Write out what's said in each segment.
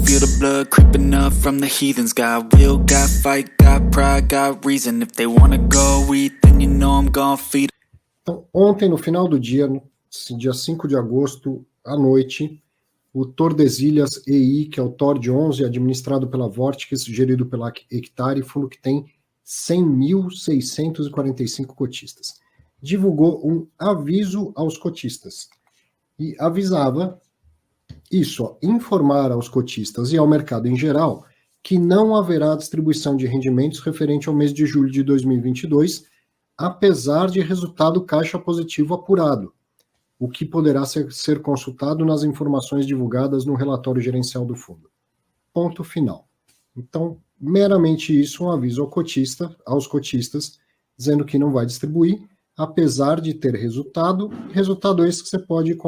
feel the blood creeping up from the heathens. Got will, got fight, got pride, got reason. If they wanna go eat, then you know I'm gonna feed. Então, ontem, no final do dia, dia 5 de agosto, à noite, o Tordesilhas EI, que é o TOR de 11, administrado pela Vortex, gerido pela Hectare, fundo que tem 100.645 cotistas, divulgou um aviso aos cotistas e avisava isso, informar aos cotistas e ao mercado em geral que não haverá distribuição de rendimentos referente ao mês de julho de 2022, apesar de resultado caixa positivo apurado, o que poderá ser consultado nas informações divulgadas no relatório gerencial do fundo. Ponto final. Então, meramente isso, um aviso aos cotistas, dizendo que não vai distribuir, apesar de ter resultado esse que você pode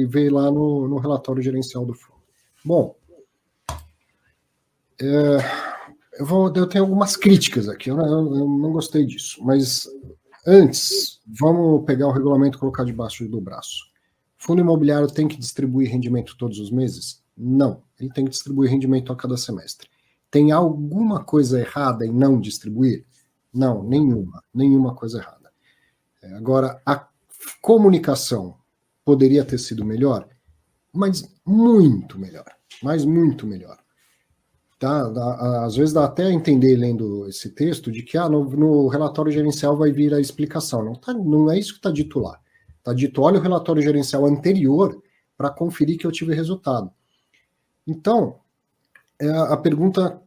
ver lá no relatório gerencial do fundo. Bom, eu tenho algumas críticas aqui, eu não gostei disso, mas antes, vamos pegar o regulamento e colocar debaixo do braço. Fundo imobiliário tem que distribuir rendimento todos os meses? Não, ele tem que distribuir rendimento a cada semestre. Tem alguma coisa errada em não distribuir? Não, nenhuma coisa errada. Agora, a comunicação poderia ter sido melhor, mas muito melhor. Tá? Às vezes dá até a entender, lendo esse texto, de que no relatório gerencial vai vir a explicação. Não é isso que está dito lá. Está dito, olha o relatório gerencial anterior para conferir que eu tive resultado. Então, a pergunta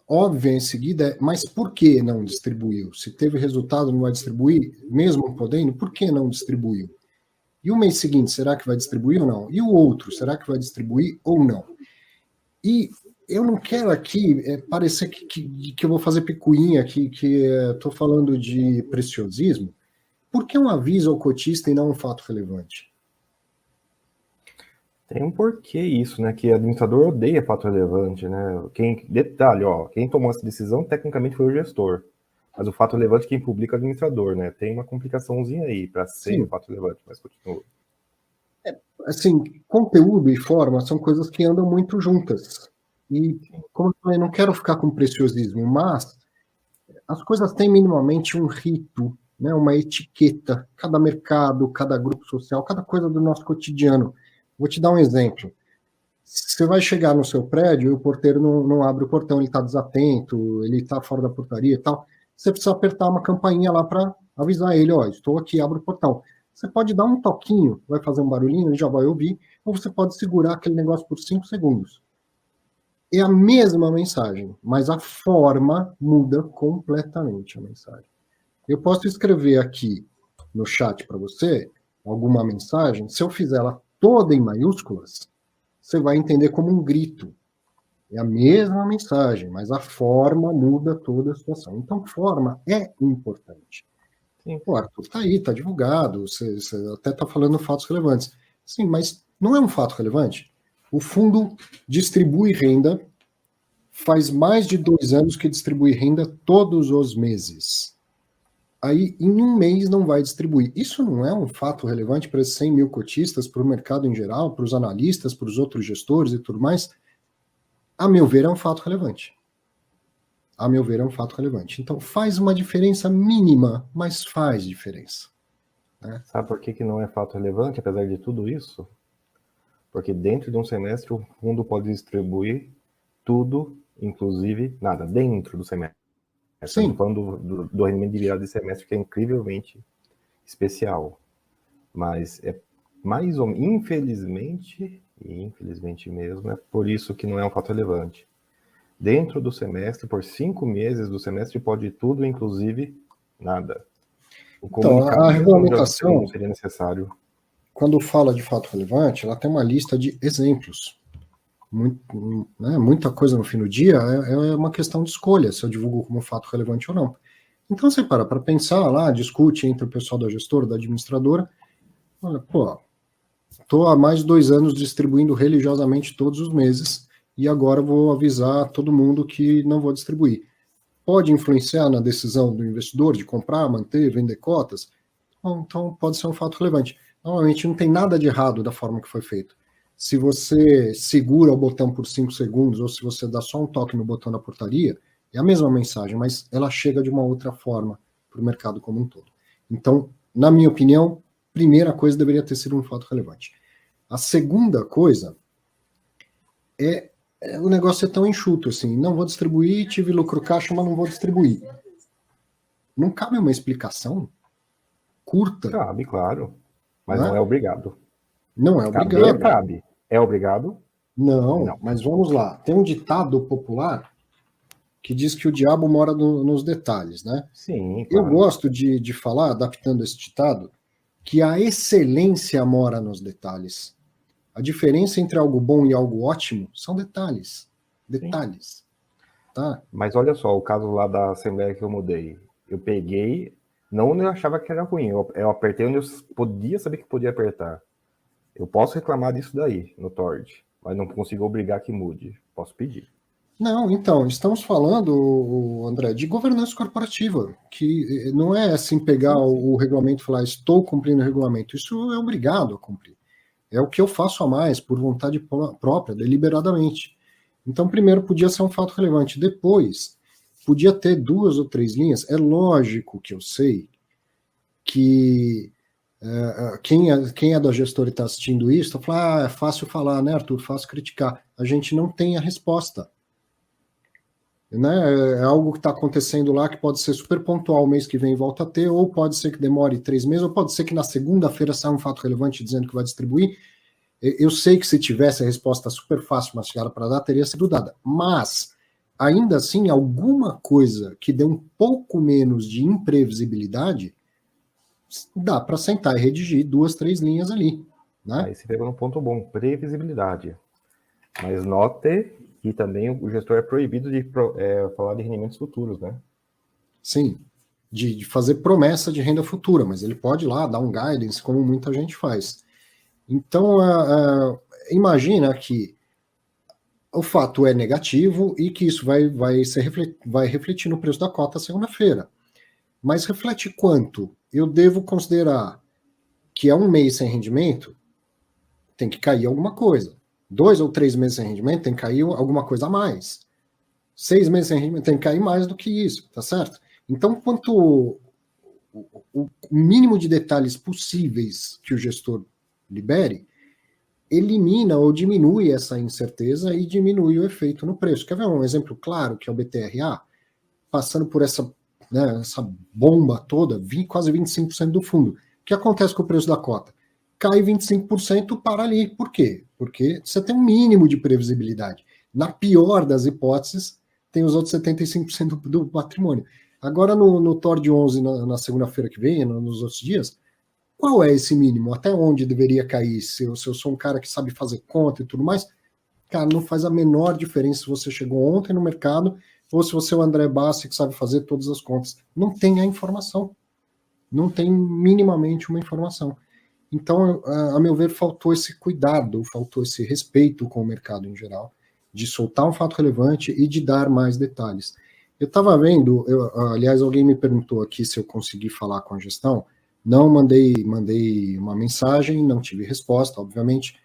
óbvia em seguida é, mas por que não distribuiu? Se teve resultado, não vai distribuir? Mesmo podendo, por que não distribuiu? E o mês seguinte, será que vai distribuir ou não? E o outro, será que vai distribuir ou não? E eu não quero aqui parecer que eu vou fazer picuinha aqui, que estou falando de preciosismo. Por que um aviso ao cotista e não um fato relevante? Tem um porquê isso, né? Que o administrador odeia fato relevante, né? Detalhe, quem tomou essa decisão tecnicamente foi o gestor. Mas o fato relevante quem publica é o administrador, né? Tem uma complicaçõezinha aí para ser o fato relevante, mas continua. Assim, conteúdo e forma são coisas que andam muito juntas. E, como eu falei, não quero ficar com preciosismo, mas as coisas têm minimamente um rito, né, uma etiqueta, cada mercado, cada grupo social, cada coisa do nosso cotidiano. Vou te dar um exemplo. Você vai chegar no seu prédio e o porteiro não abre o portão, ele está desatento, ele está fora da portaria e tal. Você precisa apertar uma campainha lá para avisar ele, estou aqui, abre o portão. Você pode dar um toquinho, vai fazer um barulhinho, ele já vai ouvir, ou você pode segurar aquele negócio por 5 segundos. É a mesma mensagem, mas a forma muda completamente a mensagem. Eu posso escrever aqui no chat para você alguma mensagem, se eu fizer ela toda em maiúsculas, você vai entender como um grito. É a mesma mensagem, mas a forma muda toda a situação. Então, forma é importante. Sim. O Arthur está aí, está divulgado, você até está falando fatos relevantes. Sim, mas não é um fato relevante? O fundo distribui renda, faz mais de 2 anos que distribui renda todos os meses. Aí, em um mês, não vai distribuir. Isso não é um fato relevante para esses 100 mil cotistas, para o mercado em geral, para os analistas, para os outros gestores e tudo mais? A meu ver, é um fato relevante. Então, faz uma diferença mínima, mas faz diferença. Né? Sabe por que não é fato relevante, apesar de tudo isso? Porque dentro de um semestre, o fundo pode distribuir tudo, inclusive nada, dentro do semestre. Estamos falando do rendimento de virada de semestre, que é incrivelmente especial. Mas é mais ou menos, infelizmente mesmo, é por isso que não é um fato relevante. Dentro do semestre, por 5 meses do semestre, pode tudo, inclusive nada. Então, a regulamentação não seria necessário. Quando fala de fato relevante, ela tem uma lista de exemplos. Muita coisa no fim do dia é uma questão de escolha, se eu divulgo como fato relevante ou não. Então você para pensar lá, discute entre o pessoal da gestora, da administradora, olha, estou há mais de 2 anos distribuindo religiosamente todos os meses e agora vou avisar todo mundo que não vou distribuir. Pode influenciar na decisão do investidor de comprar, manter, vender cotas? Bom, então pode ser um fato relevante. Normalmente não tem nada de errado da forma que foi feito. se você segura o botão por 5 segundos ou se você dá só um toque no botão da portaria, é a mesma mensagem, mas ela chega de uma outra forma para o mercado como um todo. Então, na minha opinião, primeira coisa deveria ter sido um fato relevante. A segunda coisa o negócio é tão enxuto assim, não vou distribuir, tive lucro caixa, mas não vou distribuir. Não cabe uma explicação curta? Cabe, claro. Mas Né? não é obrigado. Não é obrigado. Caber, cabe. É obrigado? Não, mas vamos lá. Tem um ditado popular que diz que o diabo mora nos detalhes, né? Sim, Eu claro. gosto de falar, adaptando esse ditado, que a excelência mora nos detalhes. A diferença entre algo bom e algo ótimo são detalhes. Detalhes. Tá? Mas olha só, o caso lá da Assembleia que eu mudei. Eu peguei, não onde eu achava que era ruim, eu apertei onde eu podia saber que podia apertar. Eu posso reclamar disso daí, no Tord, mas não consigo obrigar que mude. Posso pedir. Não, então, estamos falando, André, de governança corporativa, que não é assim pegar o regulamento e falar, estou cumprindo o regulamento. Isso é obrigado a cumprir. É o que eu faço a mais, por vontade própria, deliberadamente. Então, primeiro, podia ser um fato relevante. Depois, podia ter 2 ou 3 linhas. É lógico que eu sei que quem é da gestora e está assistindo isso, fala, é fácil falar, né, Arthur? Fácil criticar. A gente não tem a resposta. Né? É algo que está acontecendo lá que pode ser super pontual, mês que vem volta a ter, ou pode ser que demore 3 meses, ou pode ser que na segunda-feira saia um fato relevante dizendo que vai distribuir. Eu sei que se tivesse a resposta super fácil, mastigada para dar, teria sido dada. Mas, ainda assim, alguma coisa que dê um pouco menos de imprevisibilidade, dá para sentar e redigir 2, 3 linhas ali. Né? Aí você pegou no ponto bom, previsibilidade. Mas note que também o gestor é proibido de falar de rendimentos futuros, né? Sim, de fazer promessa de renda futura, mas ele pode ir lá dar um guidance, como muita gente faz. Então, imagina que o fato é negativo e que isso vai refletir no preço da cota segunda-feira. Mas reflete quanto? Eu devo considerar que é um mês sem rendimento, tem que cair alguma coisa. 2 ou 3 meses sem rendimento, tem que cair alguma coisa a mais. 6 meses sem rendimento, tem que cair mais do que isso, tá certo? Então, quanto o mínimo de detalhes possíveis que o gestor libere, elimina ou diminui essa incerteza e diminui o efeito no preço. Quer ver um exemplo claro, que é o BTRA? Passando por essa bomba toda, quase 25% do fundo. O que acontece com o preço da cota? Cai 25%, para ali. Por quê? Porque você tem um mínimo de previsibilidade. Na pior das hipóteses, tem os outros 75% do patrimônio. Agora, no TORD 11, na segunda-feira que vem, nos outros dias, qual é esse mínimo? Até onde deveria cair? Se eu sou um cara que sabe fazer conta e tudo mais, cara, não faz a menor diferença se você chegou ontem no mercado ou se você é o André Bassi que sabe fazer todas as contas. Não tem a informação. Não tem minimamente uma informação. Então, a meu ver, faltou esse cuidado, faltou esse respeito com o mercado em geral, de soltar um fato relevante e de dar mais detalhes. Eu estava vendo, aliás, alguém me perguntou aqui se eu consegui falar com a gestão. Não, mandei uma mensagem, não tive resposta, obviamente.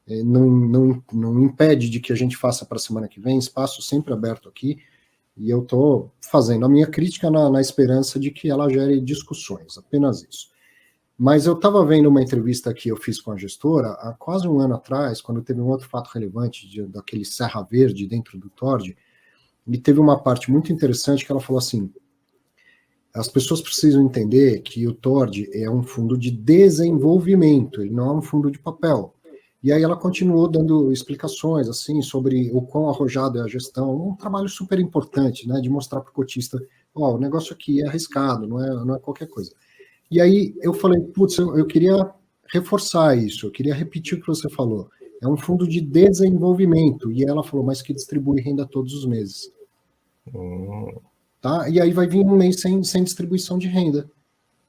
Não impede de que a gente faça para a semana que vem, espaço sempre aberto aqui, e eu estou fazendo a minha crítica na esperança de que ela gere discussões, apenas isso. Mas eu estava vendo uma entrevista que eu fiz com a gestora há quase um ano atrás, quando teve um outro fato relevante daquele Serra Verde dentro do TORD, e teve uma parte muito interessante que ela falou assim: as pessoas precisam entender que o TORD é um fundo de desenvolvimento, ele não é um fundo de papel. E aí ela continuou dando explicações assim sobre o quão arrojado é a gestão, um trabalho super importante, né, de mostrar para o cotista, o negócio aqui é arriscado, não é qualquer coisa. E aí eu falei, putz, eu queria reforçar isso, eu queria repetir o que você falou. É um fundo de desenvolvimento. E ela falou, mas que distribui renda todos os meses. Tá? E aí vai vir um mês sem distribuição de renda.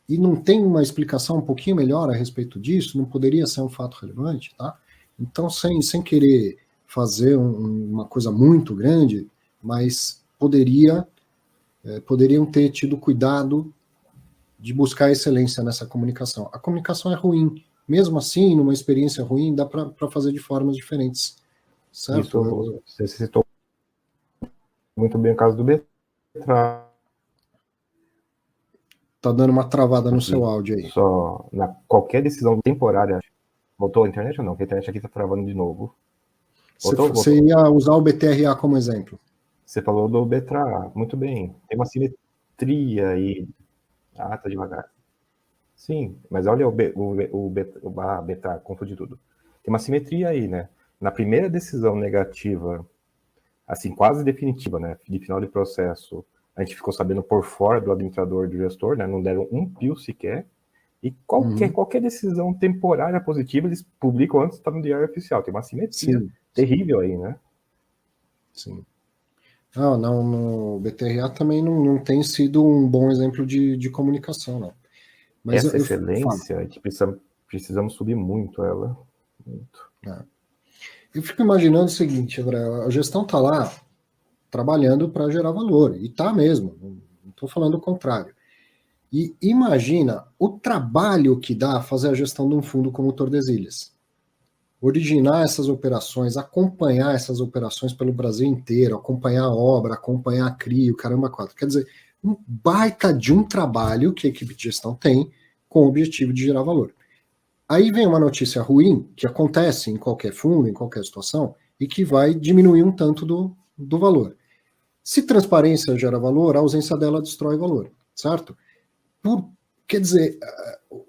E não tem uma explicação um pouquinho melhor a respeito disso? Não poderia ser um fato relevante? Tá? Então, sem querer fazer uma coisa muito grande, mas poderiam ter tido cuidado de buscar excelência nessa comunicação. A comunicação é ruim, mesmo assim, numa experiência ruim, dá para fazer de formas diferentes, certo? Isso, você citou muito bem o caso do Betra. Tá dando uma travada no seu áudio aí. Só qualquer decisão temporária. Voltou a internet ou não? Porque a internet aqui tá travando de novo. Você ia usar o BTRA como exemplo. Você falou do Betra, muito bem. Tem uma simetria aí. Ah, tá devagar. Sim, mas olha o Betra, confundi tudo. Tem uma simetria aí, né? Na primeira decisão negativa, assim, quase definitiva, né? De final de processo, a gente ficou sabendo por fora do administrador, do gestor, né? Não deram um pio sequer. E qualquer decisão temporária positiva, eles publicam antes de estar no diário oficial. Tem uma simetria terrível aí, né? Sim. Não, no BTRA também não tem sido um bom exemplo de comunicação, não. Mas essa excelência, a gente precisamos subir muito ela. Muito. Eu fico imaginando o seguinte, André, a gestão está lá trabalhando para gerar valor, e está mesmo, não estou falando o contrário. E imagina o trabalho que dá fazer a gestão de um fundo como o Tordesilhas. Originar essas operações, acompanhar essas operações pelo Brasil inteiro, acompanhar a obra, acompanhar a CRI, o caramba quatro. Quer dizer, um baita de um trabalho que a equipe de gestão tem com o objetivo de gerar valor. Aí vem uma notícia ruim, que acontece em qualquer fundo, em qualquer situação, e que vai diminuir um tanto do valor. Se transparência gera valor, a ausência dela destrói valor, certo? Quer dizer,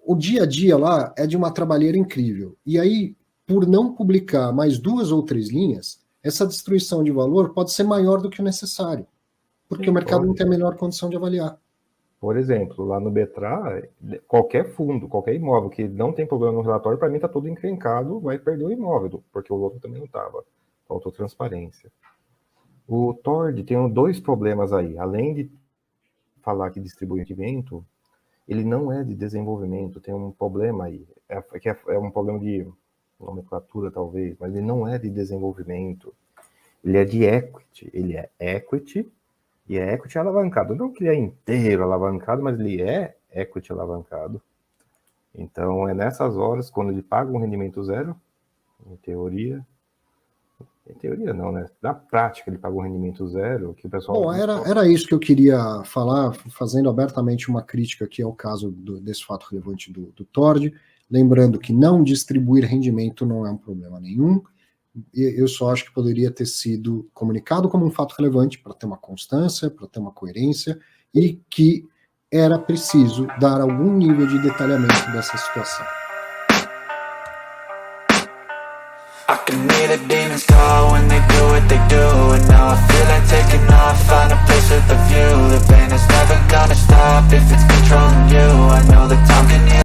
o dia a dia lá é de uma trabalheira incrível. E aí, por não publicar mais 2 ou 3 linhas, essa destruição de valor pode ser maior do que o necessário, porque o mercado não tem a menor condição de avaliar. Por exemplo, lá no Betra, qualquer fundo, qualquer imóvel que não tem problema no relatório, para mim está todo encrencado, vai perder o imóvel, porque o outro também não estava. Faltou transparência. O Tord tem 2 problemas aí. Além de falar que distribui rendimento, ele não é de desenvolvimento, tem um problema aí. É um problema de nomenclatura, talvez, mas ele não é de desenvolvimento. Ele é de equity. Ele é equity, e é equity alavancado. Não que ele é inteiro alavancado, mas ele é equity alavancado. Então, é nessas horas, quando ele paga um rendimento zero, em teoria não, né? Na prática, ele paga um rendimento zero, que o pessoal... Bom, era isso que eu queria falar, fazendo abertamente uma crítica aqui ao caso desse fato relevante do Tord, lembrando que não distribuir rendimento não é um problema nenhum, eu só acho que poderia ter sido comunicado como um fato relevante para ter uma constância, para ter uma coerência, e que era preciso dar algum nível de detalhamento dessa situação. I can hear the demons call when they do what they do. And now I feel like taking off, find a place with a view. The pain is never gonna stop if it's controlling you. I know the time can heal.